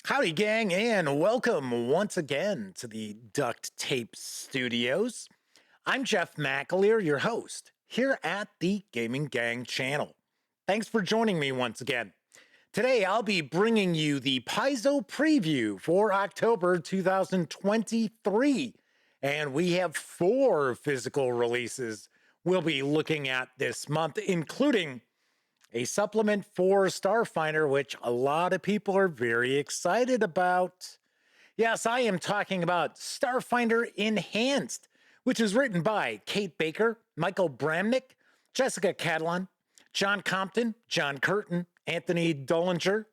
Howdy, gang, and welcome once again to the Duct Tape Studios. I'm Jeff McAleer, your host, here at the Gaming Gang channel. Thanks for joining me once again. Today, I'll be bringing you the Paizo preview for October 2023, and we have 4 physical releases we'll be looking at this month, including a supplement for Starfinder, which a lot of people are very excited about. Yes, I am talking about Starfinder Enhanced, which is written by Kate Baker, Michael Bramnick, Jessica Catalan, John Compton, John Curtin, Anthony Dollinger,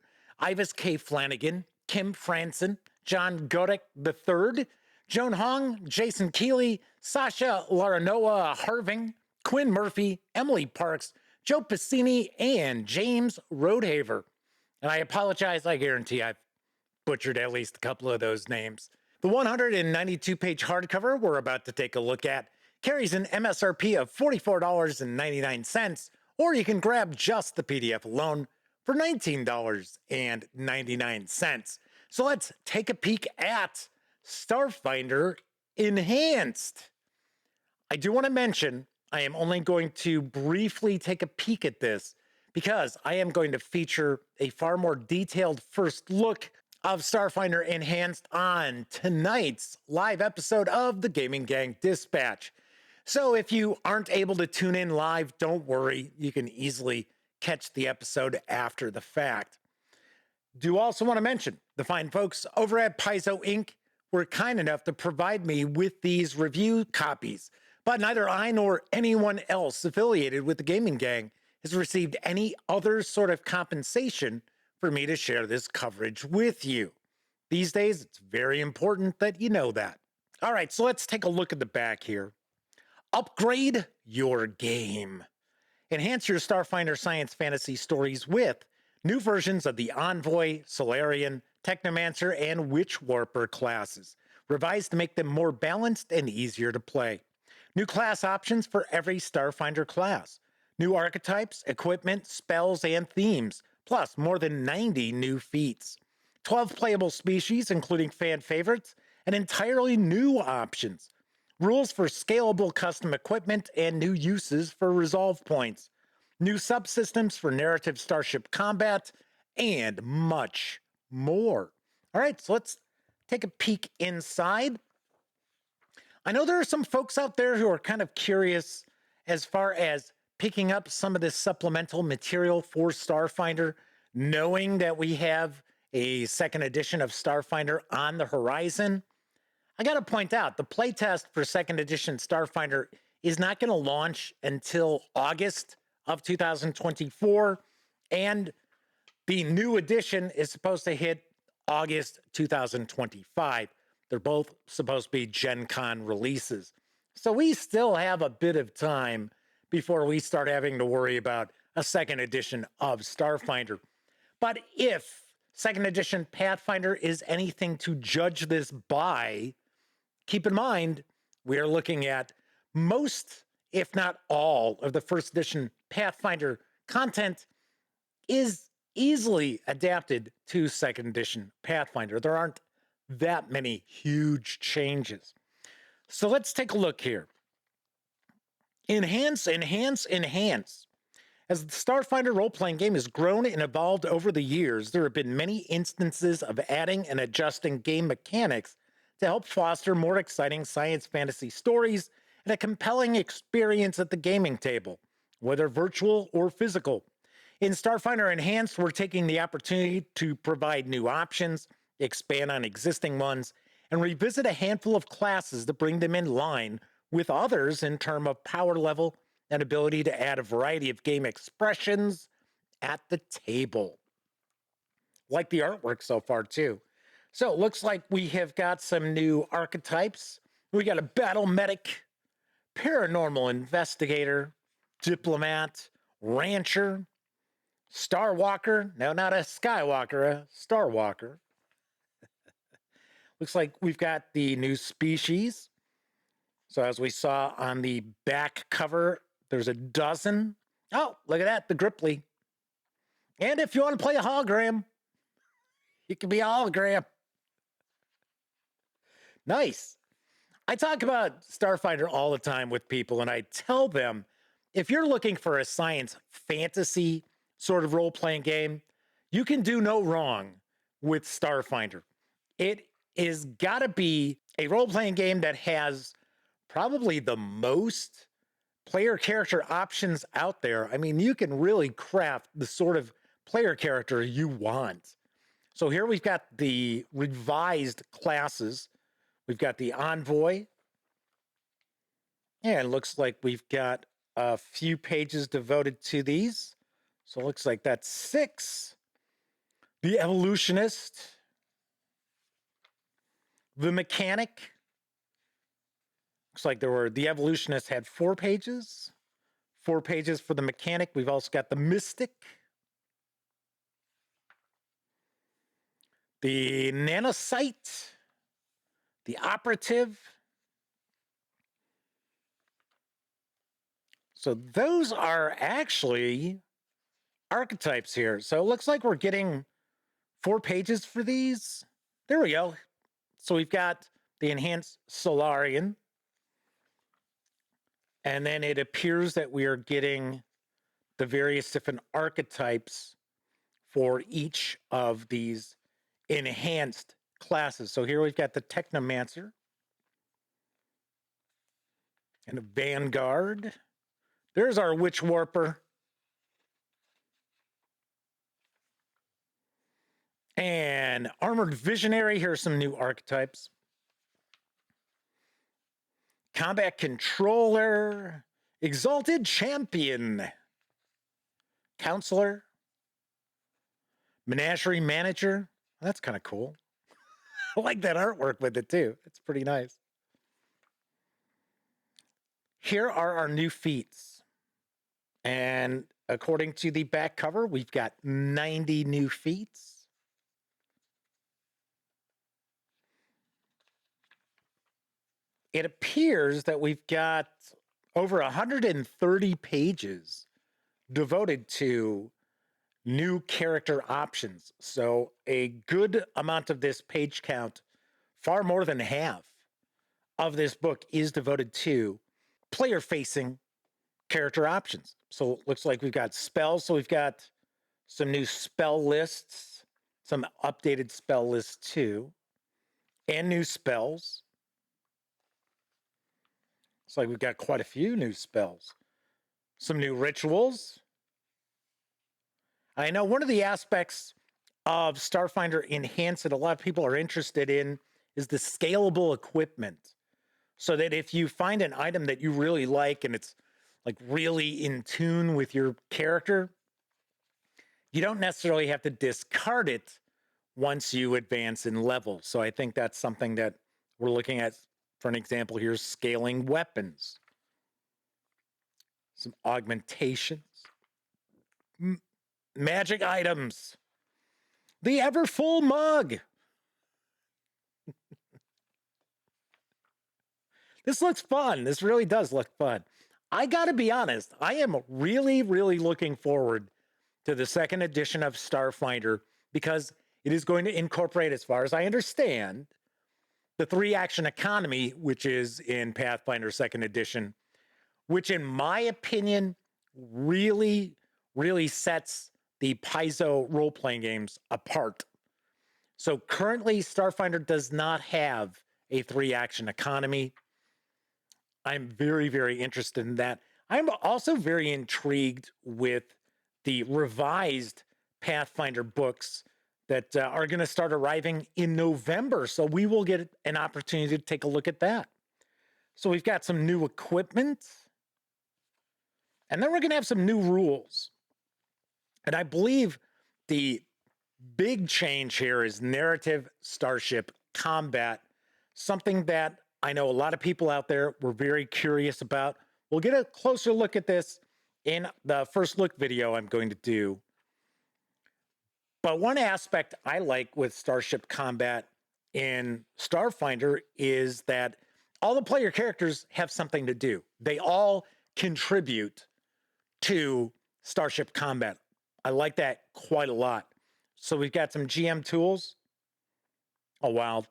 Ivis K. Flanagan, Kim Franson, John Godek III, Joan Hong, Jason Keeley, Sasha Laranoa Harving, Quinn Murphy, Emily Parks, Joe Piscini, and James Rodehaver. And I apologize, I guarantee I've butchered at least a couple of those names. The 192-page hardcover we're about to take a look at carries an MSRP of $44.99, or you can grab just the PDF alone for $19.99. So let's take a peek at Starfinder Enhanced. I do want to mention I am only going to briefly take a peek at this because I am going to feature a far more detailed first look of Starfinder Enhanced on tonight's live episode of the Gaming Gang Dispatch. So if you aren't able to tune in live, don't worry. You can easily catch the episode after the fact. Do also want to mention the fine folks over at Paizo Inc. were kind enough to provide me with these review copies. But neither I nor anyone else affiliated with the Gaming Gang has received any other sort of compensation for me to share this coverage with you. These days, it's very important that you know that. All right, so let's take a look at the back here. Upgrade your game. Enhance your Starfinder science fantasy stories with new versions of the Envoy, Solarian, Technomancer, and Witch Warper classes, revised to make them more balanced and easier to play. New class options for every Starfinder class. New archetypes, equipment, spells, and themes, plus more than 90 new feats. 12 playable species, including fan favorites, and entirely new options. Rules for scalable custom equipment and new uses for resolve points. New subsystems for narrative starship combat, and much more. All right, so let's take a peek inside. I know there are some folks out there who are kind of curious as far as picking up some of this supplemental material for Starfinder, knowing that we have a second edition of Starfinder on the horizon. I got to point out, the playtest for second edition Starfinder is not going to launch until August of 2024, and the new edition is supposed to hit August 2025. They're both supposed to be Gen Con releases. So we still have a bit of time before we start having to worry about a second edition of Starfinder. But if second edition Pathfinder is anything to judge this by, keep in mind, we are looking at most, if not all, of the first edition Pathfinder content is easily adapted to second edition Pathfinder. There aren't that many huge changes. So let's take a look here. Enhance, enhance, enhance. As the Starfinder role-playing game has grown and evolved over the years, there have been many instances of adding and adjusting game mechanics to help foster more exciting science fantasy stories and a compelling experience at the gaming table, whether virtual or physical. In Starfinder Enhanced, we're taking the opportunity to provide new options, expand on existing ones, and revisit a handful of classes to bring them in line with others in terms of power level and ability to add a variety of game expressions at the table. Like the artwork so far, too. So it looks like we have got some new archetypes. We got a battle medic, paranormal investigator, diplomat, rancher, Starwalker. No, not a Skywalker, a Starwalker. Looks like we've got the new species. So as we saw on the back cover, there's a dozen. Oh, look at that, the Gripply. And if you want to play a hologram, You can be a hologram. Nice. I talk about Starfinder all the time with people, and I tell them if you're looking for a science fantasy sort of role playing game, you can do no wrong with Starfinder. It is got to be a role playing game that has probably the most player character options out there. I mean, you can really craft the sort of player character you want. So here we've got the revised classes. We've got the envoy. And it looks like we've got a few pages devoted to these. So it looks like that's 6. The evolutionist. The mechanic. Looks like the evolutionist had 4 pages. 4 pages for the mechanic. We've also got the mystic. The nanocyte. The operative. So those are actually archetypes here. So it looks like we're getting 4 pages for these. There we go. So we've got the enhanced Solarian. And then it appears that we are getting the various different archetypes for each of these enhanced classes. So here we've got the Technomancer and a Vanguard. There's our Witch Warper. And Armored Visionary. Here are some new archetypes. Combat Controller. Exalted Champion. Counselor. Menagerie Manager. That's kind of cool. I like that artwork with it too. It's pretty nice. Here are our new feats. And according to the back cover, we've got 90 new feats. It appears that we've got over 130 pages devoted to new character options. So a good amount of this page count, far more than half of this book, is devoted to player-facing character options. So it looks like we've got spells. So we've got some new spell lists, some updated spell lists too, and new spells. It's like we've got quite a few new spells. Some new rituals. I know one of the aspects of Starfinder Enhanced that a lot of people are interested in is the scalable equipment. So that if you find an item that you really like and it's like really in tune with your character, you don't necessarily have to discard it once you advance in level. So I think that's something that we're looking at. For an example, here's scaling weapons. Some augmentations. Magic items. The ever full mug. This looks fun. This really does look fun. I gotta be honest, I am really, really looking forward to the 2nd edition of Starfinder because it is going to incorporate, as far as I understand, the 3-action economy, which is in Pathfinder 2nd edition, which in my opinion really, really sets the Paizo role-playing games apart. So currently, Starfinder does not have a 3-action economy. I'm very, very interested in that. I'm also very intrigued with the revised Pathfinder books that are going to start arriving in November. So we will get an opportunity to take a look at that. So we've got some new equipment. And then we're going to have some new rules. And I believe the big change here is narrative starship combat, something that I know a lot of people out there were very curious about. We'll get a closer look at this in the first look video I'm going to do. But one aspect I like with starship combat in Starfinder is that all the player characters have something to do. They all contribute to starship combat. I like that quite a lot. So we've got some GM tools. Oh, wow.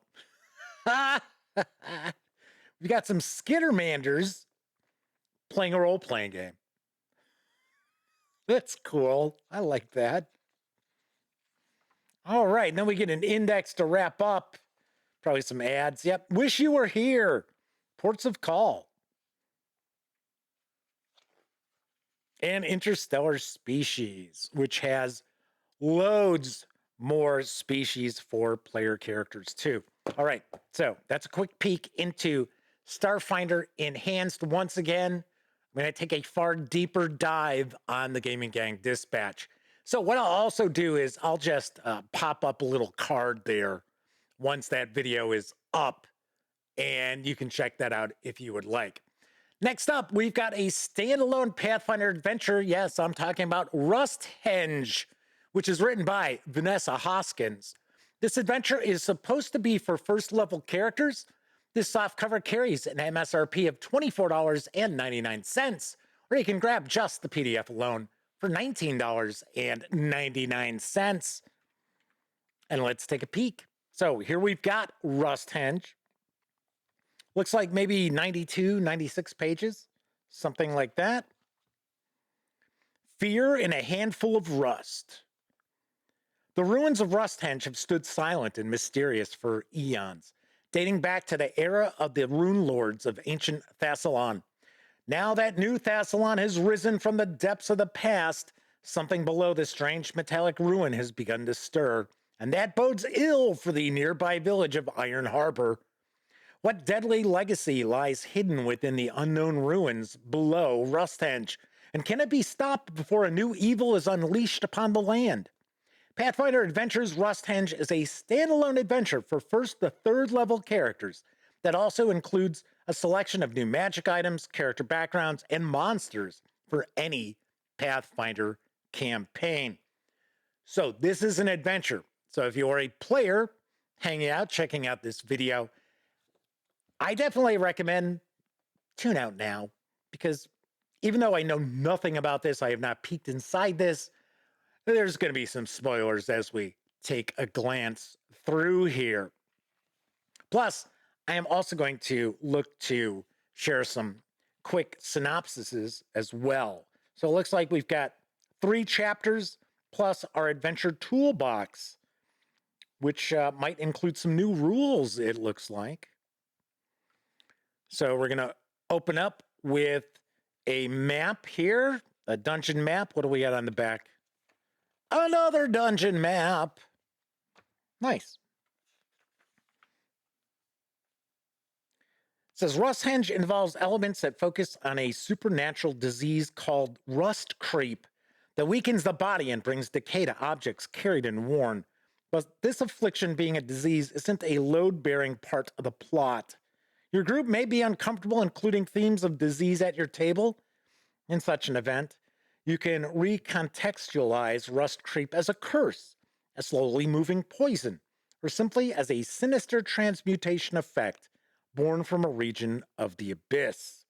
We got some Skittermanders playing a role-playing game. That's cool. I like that. All right, then we get an index to wrap up. Probably some ads. Yep. Wish you were here. Ports of call. And interstellar species, which has loads more species for player characters too. All right, so that's a quick peek into Starfinder Enhanced. Once again, I'm going to take a far deeper dive on the Gaming Gang Dispatch. So what I'll also do is I'll just pop up a little card there once that video is up, and you can check that out if you would like. Next up, we've got a standalone Pathfinder adventure. Yes, I'm talking about Rusthenge, which is written by Vanessa Hoskins. This adventure is supposed to be for first level characters. This softcover carries an MSRP of $24.99, or you can grab just the PDF alone for $19.99. And let's take a peek. So here we've got Rusthenge. Looks like maybe 92, 96 pages, something like that. Fear in a handful of rust. The ruins of Rusthenge have stood silent and mysterious for eons, dating back to the era of the rune lords of ancient Thassalon. Now that new Thassalon has risen from the depths of the past, something below the strange metallic ruin has begun to stir, and that bodes ill for the nearby village of Iron Harbor. What deadly legacy lies hidden within the unknown ruins below Rusthenge, and can it be stopped before a new evil is unleashed upon the land? Pathfinder Adventures Rusthenge is a standalone adventure for first to third level characters that also includes a selection of new magic items, character backgrounds, and monsters for any Pathfinder campaign. So this is an adventure. So if you are a player hanging out, checking out this video, I definitely recommend tune out now, because even though I know nothing about this, I have not peeked inside this, there's going to be some spoilers as we take a glance through here. Plus, I am also going to look to share some quick synopsises as well. So it looks like we've got 3 chapters plus our adventure toolbox, which might include some new rules, it looks like. So we're going to open up with a map here, a dungeon map. What do we got on the back? Another dungeon map. Nice. It says Rusthenge involves elements that focus on a supernatural disease called rust creep that weakens the body and brings decay to objects carried and worn. But this affliction, being a disease, isn't a load-bearing part of the plot. Your group may be uncomfortable including themes of disease at your table. In such an event, you can recontextualize rust creep as a curse, a slowly moving poison, or simply as a sinister transmutation effect born from a region of the abyss.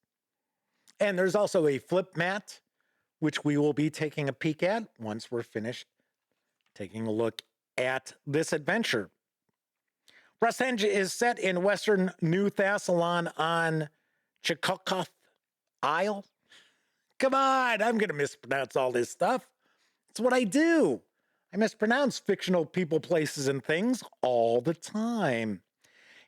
And there's also a flip mat, which we will be taking a peek at once we're finished taking a look at this adventure. Rusthenge is set in western New Thassalon on Chikokoth Isle. Come on, I'm going to mispronounce all this stuff. It's what I do. I mispronounce fictional people, places, and things all the time.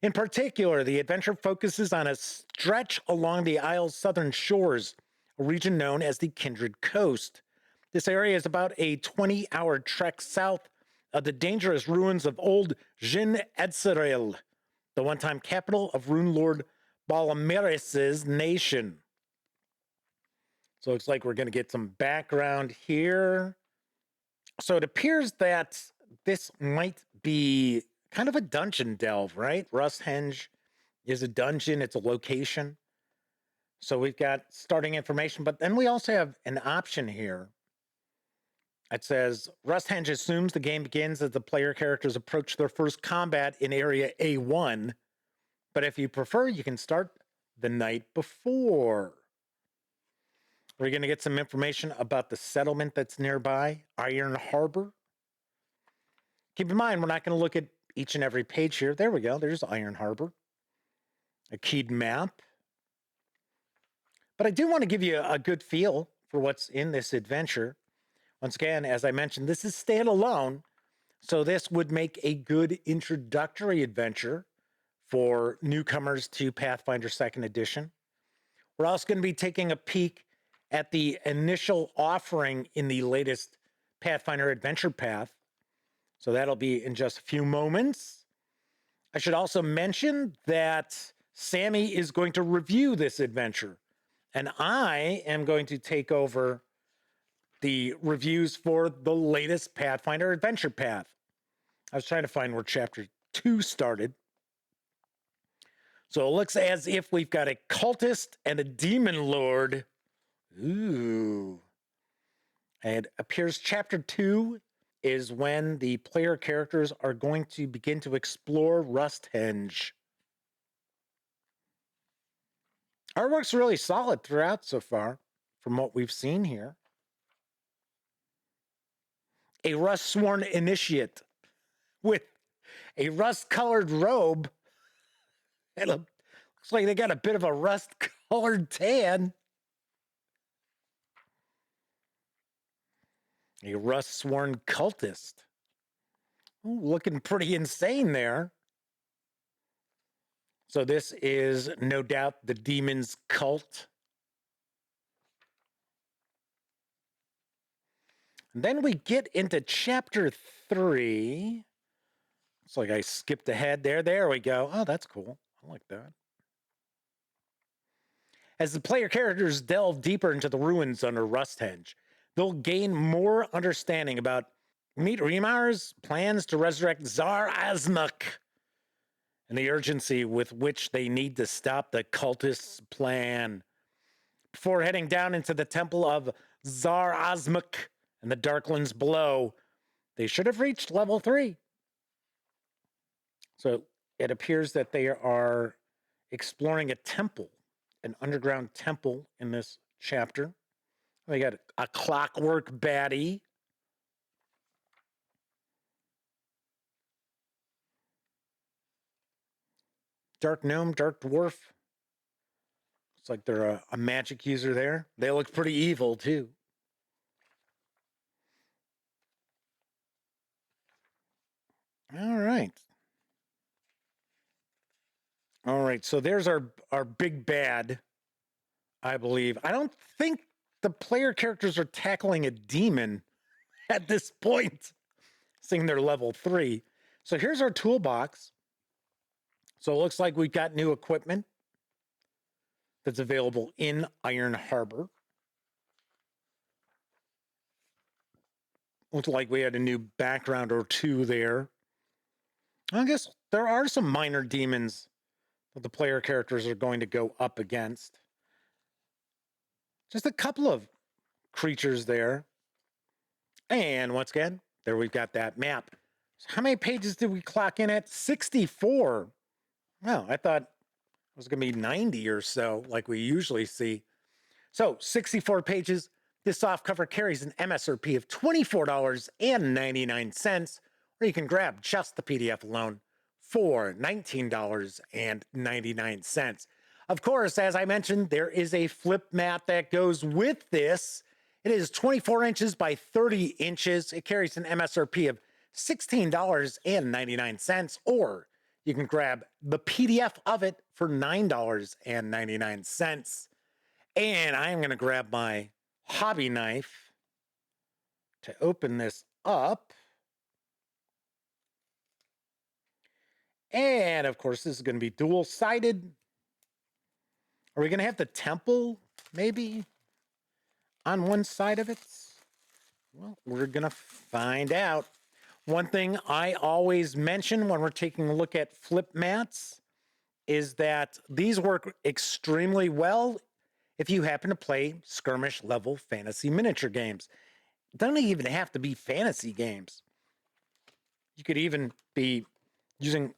In particular, the adventure focuses on a stretch along the isle's southern shores, a region known as the Kindred Coast. This area is about a 20-hour trek south of the dangerous ruins of old Jin Etzeril, the one-time capital of Rune Lord Balamiris' nation. So it looks like we're going to get some background here. So it appears that this might be kind of a dungeon delve, right? Rusthenge is a dungeon, it's a location. So we've got starting information, but then we also have an option here. It says, Rusthenge assumes the game begins as the player characters approach their first combat in Area A1, but if you prefer, you can start the night before. We're going to get some information about the settlement that's nearby, Iron Harbor. Keep in mind, we're not going to look at each and every page here. There we go. There's Iron Harbor. A keyed map. But I do want to give you a good feel for what's in this adventure. Once again, as I mentioned, this is standalone. So this would make a good introductory adventure for newcomers to Pathfinder 2nd Edition. We're also going to be taking a peek at the initial offering in the latest Pathfinder Adventure Path. So that'll be in just a few moments. I should also mention that Sammy is going to review this adventure, and I am going to take over the reviews for the latest Pathfinder Adventure Path. I was trying to find where Chapter 2 started. So it looks as if we've got a cultist and a demon lord. Ooh. And it appears Chapter 2 is when the player characters are going to begin to explore Rusthenge. Artwork's really solid throughout so far, from what we've seen here. A rust-sworn initiate with a rust-colored robe. It looks like they got a bit of a rust-colored tan. A rust-sworn cultist. Ooh, looking pretty insane there. So this is no doubt the demon's cult. And then we get into Chapter 3. It's like I skipped ahead there. There we go. Oh, that's cool. I like that. As the player characters delve deeper into the ruins under Rusthenge, they'll gain more understanding about Meet Remar's plans to resurrect Tsar Azmuk and the urgency with which they need to stop the cultists' plan. Before heading down into the temple of Tsar Azmuk and the Darklands below, they should have reached level 3. So it appears that they are exploring a temple, an underground temple in this chapter. We got a clockwork baddie. Dark gnome, dark dwarf. Looks like they're a magic user there. They look pretty evil too. All right. All right, so there's our big bad, I believe. I don't think the player characters are tackling a demon at this point, seeing they're level 3. So here's our toolbox. So it looks like we've got new equipment that's available in Iron Harbor. Looks like we had a new background or two there. I guess there are some minor demons that the player characters are going to go up against. Just a couple of creatures there. And once again, there we've got that map. So how many pages did we clock in at? 64. Well, I thought it was going to be 90 or so, like we usually see. So 64 pages. This softcover carries an MSRP of $24.99, or you can grab just the PDF alone for $19.99. Of course, as I mentioned, there is a flip mat that goes with this. It is 24 inches by 30 inches. It carries an MSRP of $16.99, or you can grab the PDF of it for $9.99. And I am going to grab my hobby knife to open this up. And of course, this is going to be dual-sided. Are we going to have the temple, maybe, on one side of it? Well, we're going to find out. One thing I always mention when we're taking a look at flip mats is that these work extremely well if you happen to play skirmish level fantasy miniature games. It doesn't even have to be fantasy games. You could even be using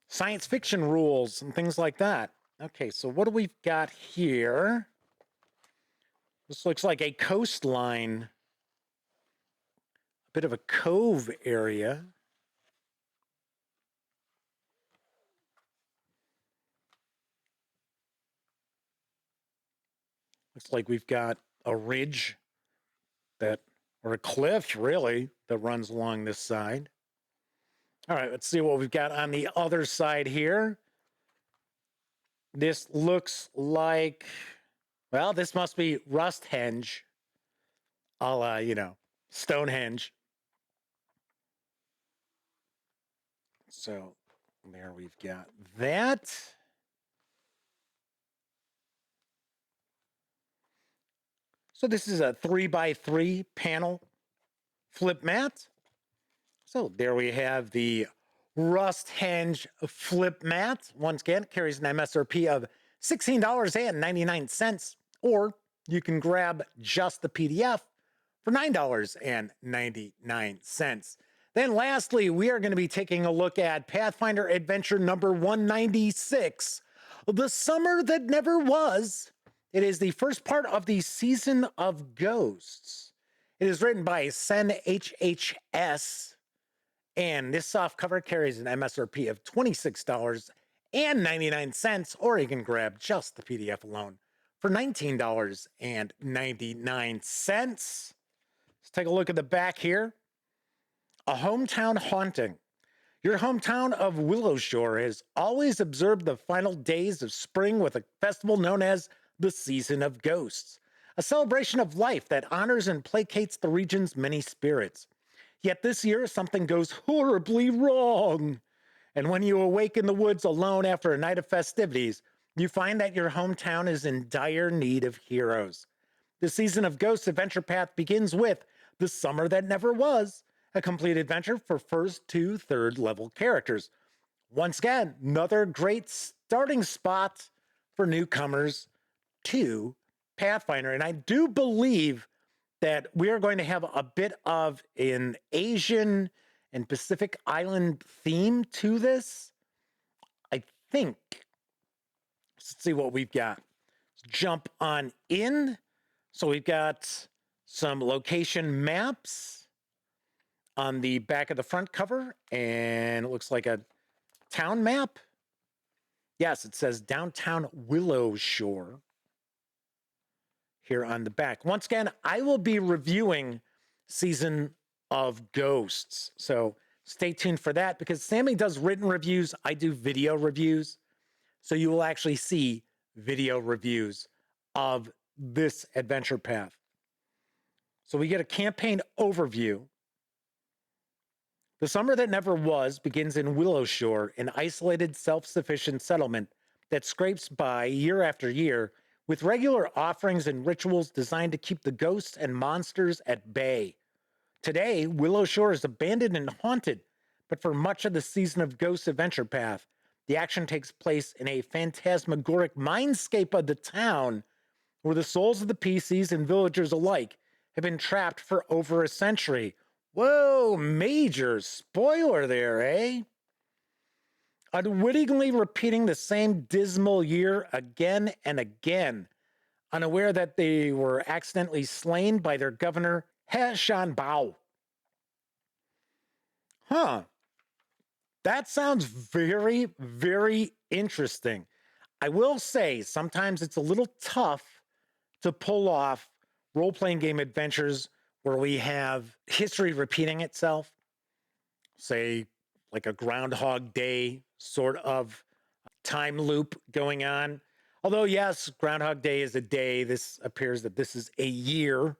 science fiction rules and things like that. Okay, so what do we've got here? This looks like a coastline, a bit of a cove area. Looks like we've got a ridge or a cliff, really, that runs along this side. All right, let's see what we've got on the other side here. This looks like, well, this must be Rusthenge, a la, Stonehenge. So there we've got that. So this is a 3x3 panel flip mat. So there we have the Rusthenge flip mat. Once again, it carries an MSRP of $16.99, or you can grab just the PDF for $9.99. Then lastly, we are going to be taking a look at Pathfinder Adventure number 196, The Summer That Never Was. It is the first part of the Season of Ghosts. It is written by Sen HHS, and this softcover carries an MSRP of $26.99, or you can grab just the PDF alone for $19.99. Let's take a look at the back here. A hometown haunting. Your hometown of Willowshore has always observed the final days of spring with a festival known as the Season of Ghosts, a celebration of life that honors and placates the region's many spirits. Yet this year, something goes horribly wrong. And when you awake in the woods alone after a night of festivities, you find that your hometown is in dire need of heroes. The Season of Ghosts adventure path begins with The Summer That Never Was, a complete adventure for first to third level characters. Once again, another great starting spot for newcomers to Pathfinder. And I do believe that we are going to have a bit of an Asian and Pacific Island theme to this. I think. Let's see what we've got. Let's jump on in. So we've got some location maps on the back of the front cover, and it looks like a town map. Yes, it says downtown Willowshore here on the back. Once again, I will be reviewing Season of Ghosts, so stay tuned for that, because Sammy does written reviews, I do video reviews, so you will actually see video reviews of this adventure path. So we get a campaign overview. The Summer That Never Was begins in Willowshore, an isolated, self-sufficient settlement that scrapes by year after year with regular offerings and rituals designed to keep the ghosts and monsters at bay. Today, Willowshore is abandoned and haunted, but for much of the Season of Ghosts adventure path, the action takes place in a phantasmagoric mindscape of the town where the souls of the PCs and villagers alike have been trapped for over a century. Whoa, major spoiler there, eh? Unwittingly repeating the same dismal year again and again, unaware that they were accidentally slain by their governor, He Shan Bao. Huh. That sounds very, very interesting. I will say, sometimes it's a little tough to pull off role-playing game adventures where we have history repeating itself, say like a Groundhog Day sort of time loop going on. Although, yes, Groundhog Day is a day. This appears that this is a year.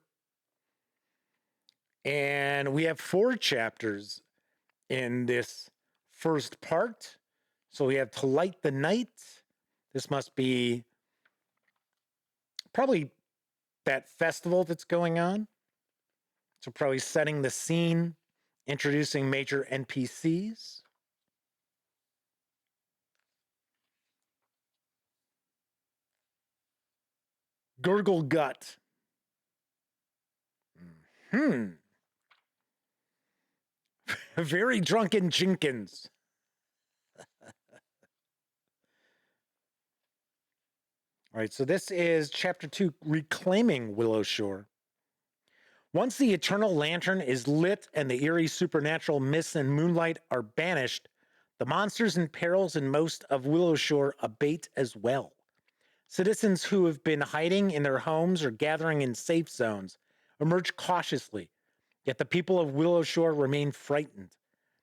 And we have 4 chapters in this first part. So we have To Light the Night. This must be probably that festival that's going on. So probably setting the scene, introducing major NPCs. Gurgle Gut. Very drunken Jenkins. All right, so this is Chapter 2, Reclaiming Willowshore. Once the eternal lantern is lit and the eerie supernatural mists and moonlight are banished, the monsters and perils in most of Willowshore abate as well. Citizens who have been hiding in their homes or gathering in safe zones emerge cautiously, yet the people of Willow Shore remain frightened.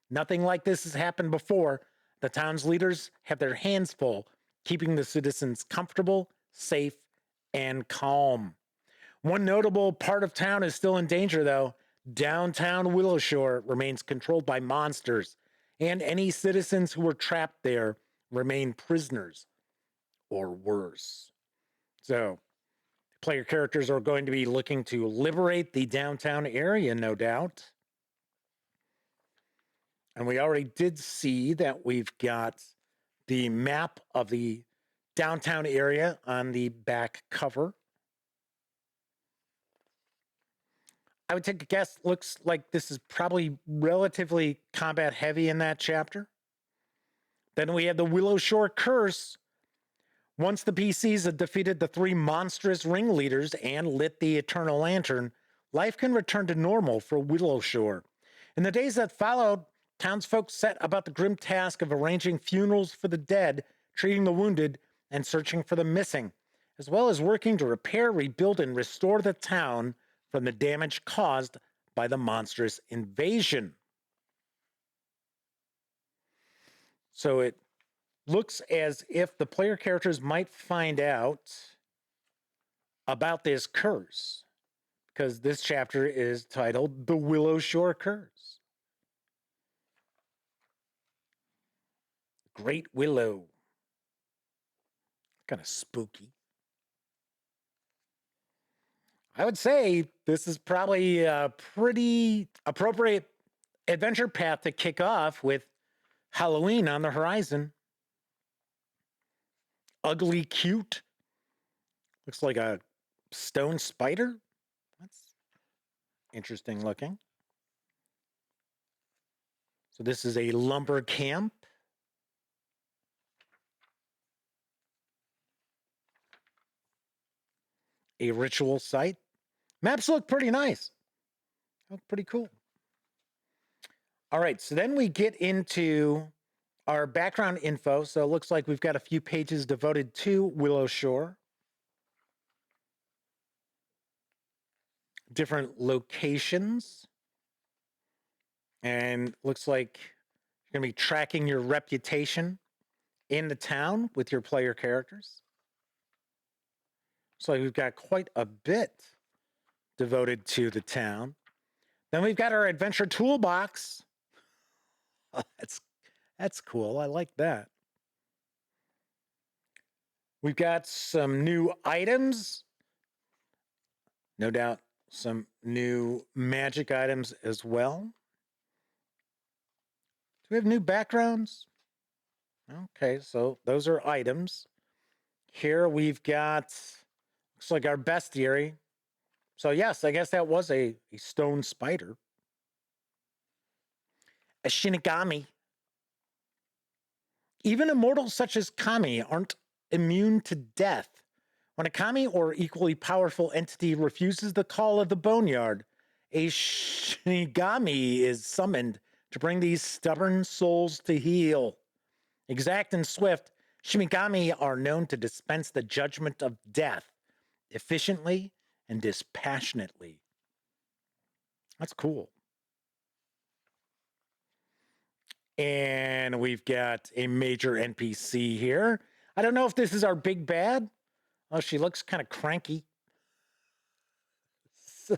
Nothing like this has happened before. The town's leaders have their hands full, keeping the citizens comfortable, safe, and calm. One notable part of town is still in danger, though. Downtown Willow Shore remains controlled by monsters, and any citizens who were trapped there remain prisoners, or worse. So, player characters are going to be looking to liberate the downtown area, no doubt. And we already did see that we've got the map of the downtown area on the back cover. I would take a guess. Looks like this is probably relatively combat heavy in that chapter. Then we have the Willow Shore Curse. Once the PCs have defeated the 3 monstrous ringleaders and lit the Eternal Lantern, life can return to normal for Willow Shore. In the days that followed, townsfolk set about the grim task of arranging funerals for the dead, treating the wounded, and searching for the missing, as well as working to repair, rebuild, and restore the town from the damage caused by the monstrous invasion. So it looks as if the player characters might find out about this curse, because this chapter is titled The Willow Shore Curse. Great Willow. Kind of spooky. I would say this is probably a pretty appropriate adventure path to kick off with Halloween on the horizon. Ugly cute. Looks like a stone spider. That's interesting looking. So this is a lumber camp. A ritual site. Maps look pretty nice. Look pretty cool. All right, so then we get into our background info. So it looks like we've got a few pages devoted to Willow Shore. Different locations. And looks like you're going to be tracking your reputation in the town with your player characters. So we've got quite a bit devoted to the town. Then we've got our adventure toolbox. Oh, that's cool. I like that. We've got some new items. No doubt some new magic items as well. Do we have new backgrounds? Okay, so those are items. Here we've got, looks like our bestiary. So yes, I guess that was a stone spider. A Shinigami. Even immortals such as Kami aren't immune to death. When a Kami or equally powerful entity refuses the call of the Boneyard, a Shinigami is summoned to bring these stubborn souls to heal. Exact and swift, Shinigami are known to dispense the judgment of death efficiently and dispassionately. That's cool. And we've got a major NPC here. I don't know if this is our big bad. Oh, she looks kind of cranky. So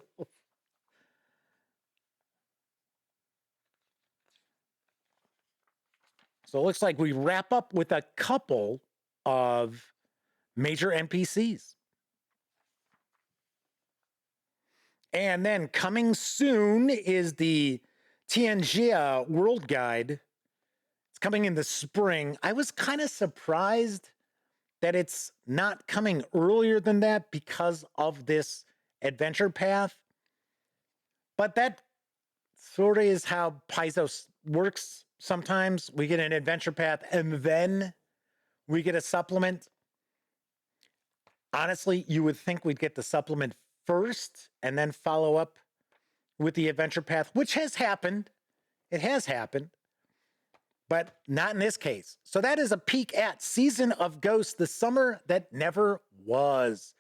it looks like we wrap up with a couple of major NPCs. And then coming soon is the Tianjia World Guide. It's coming in the spring. I was kind of surprised that it's not coming earlier than that because of this adventure path. But that sort of is how Paizo works. Sometimes we get an adventure path and then we get a supplement. Honestly, you would think we'd get the supplement first and then follow up with the adventure path, which has happened. It has happened. but not in this case. So that is a peek at Season of Ghosts, the summer that never was.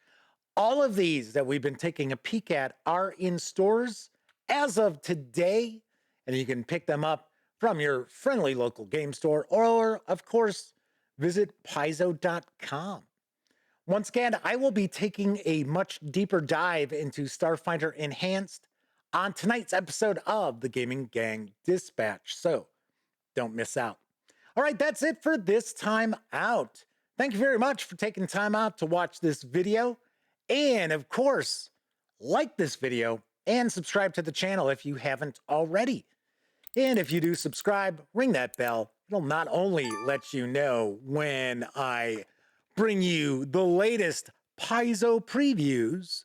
All of these that we've been taking a peek at are in stores as of today, and you can pick them up from your friendly local game store or, of course, visit Paizo.com. Once again, I will be taking a much deeper dive into Starfinder Enhanced on tonight's episode of the Gaming Gang Dispatch, so don't miss out. All right, that's it for this time out. Thank you very much for taking time out to watch this video. And of course, like this video and subscribe to the channel if you haven't already. And if you do subscribe, ring that bell. It'll not only let you know when I bring you the latest Paizo previews,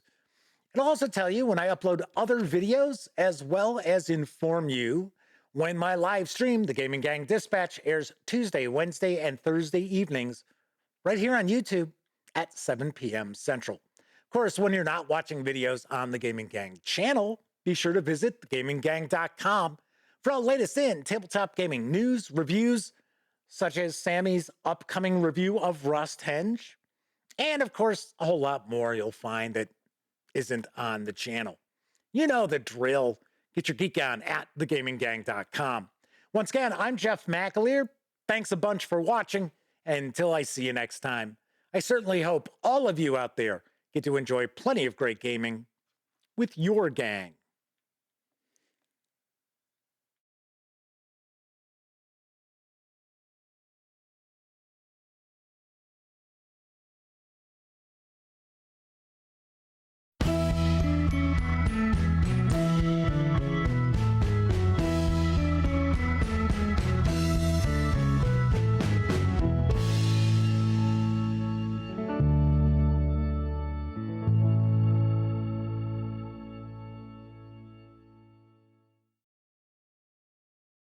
it'll also tell you when I upload other videos, as well as inform you when my live stream, the Gaming Gang Dispatch, airs Tuesday, Wednesday, and Thursday evenings right here on YouTube at 7 p.m. Central. Of course, when you're not watching videos on the Gaming Gang channel, be sure to visit thegaminggang.com for all latest in tabletop gaming news, reviews, such as Sammy's upcoming review of Rusthenge, and of course, a whole lot more you'll find that isn't on the channel. You know the drill. Get your geek on at thegaminggang.com. Once again, I'm Jeff McAleer. Thanks a bunch for watching, and until I see you next time, I certainly hope all of you out there get to enjoy plenty of great gaming with your gang.